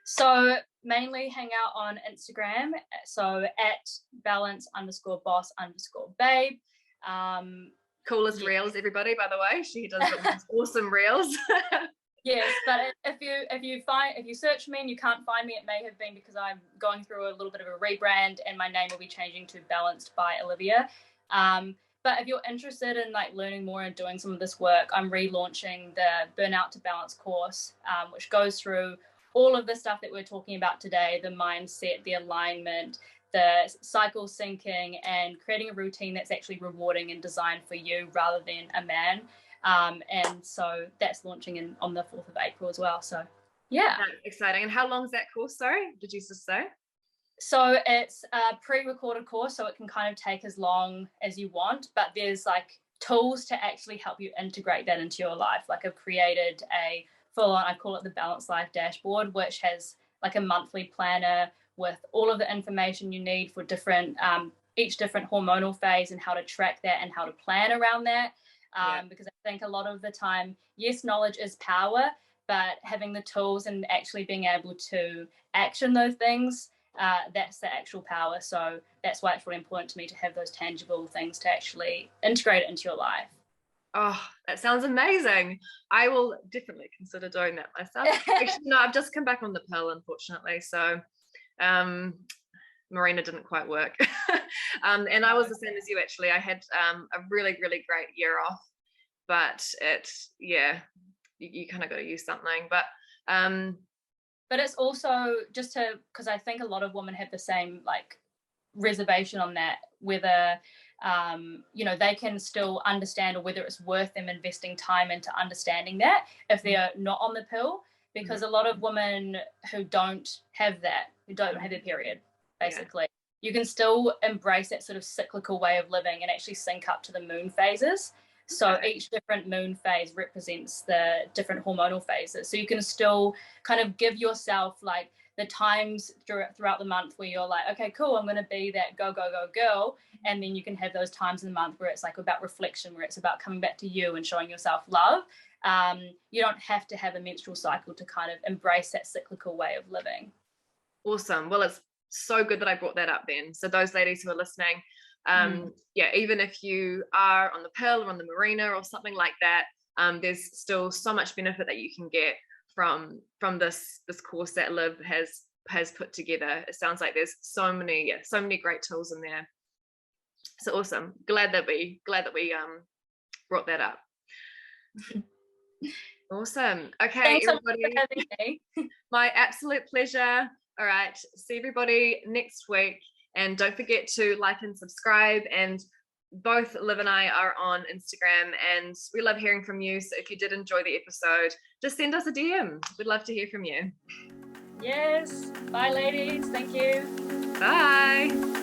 So mainly hang out on Instagram. So at balance_boss_babe. Coolest reels, everybody, by the way. She does awesome reels. Yes, but if you search me and you can't find me, it may have been because I'm going through a little bit of a rebrand and my name will be changing to Balanced by Olivia. But if you're interested in like learning more and doing some of this work, I'm relaunching the Burnout to Balance course, which goes through all of the stuff that we're talking about today: the mindset, the alignment, the cycle syncing, and creating a routine that's actually rewarding and designed for you rather than a man. And so that's launching on the 4th of April as well. So yeah. That's exciting. And how long is that course, sorry? Did you just say? So it's a pre-recorded course, so it can kind of take as long as you want, but there's like tools to actually help you integrate that into your life. Like, I've created a full-on, I call it the Balanced Life Dashboard, which has like a monthly planner with all of the information you need for each different hormonal phase and how to track that and how to plan around that. Because I think a lot of the time, yes, knowledge is power, but having the tools and actually being able to action those things, that's the actual power. So that's why it's really important to me to have those tangible things to actually integrate it into your life. Oh, that sounds amazing. I will definitely consider doing that myself. Actually, no, I've just come back on the pill, unfortunately. So Marina didn't quite work. And I was the same as you, actually. I had a really, really great year off, but you kind of got to use something. But it's also just because I think a lot of women have the same like reservation on that, whether they can still understand or whether it's worth them investing time into understanding that if they're not on the pill, because a lot of women who don't have their period, basically, you can still embrace that sort of cyclical way of living and actually sync up to the moon phases. So each different moon phase represents the different hormonal phases. So you can still kind of give yourself like the times throughout the month where you're like, okay, cool, I'm going to be that go girl. And then you can have those times in the month where it's like about reflection, where it's about coming back to you and showing yourself love. You don't have to have a menstrual cycle to kind of embrace that cyclical way of living. Awesome. Well, it's so good that I brought that up then. So those ladies who are listening, even if you are on the pill or on the Marina or something like that, there's still so much benefit that you can get from this course that Liv has put together. It sounds like there's so many great tools in there. So awesome. Glad that we brought that up. Awesome. Okay, thanks everybody. so much for having me. My absolute pleasure. All right, see everybody next week, and don't forget to like and subscribe, and both Liv and I are on Instagram, and we love hearing from you. So if you did enjoy the episode, just send us a DM. We'd love to hear from you. Yes. Bye, ladies. Thank you. Bye.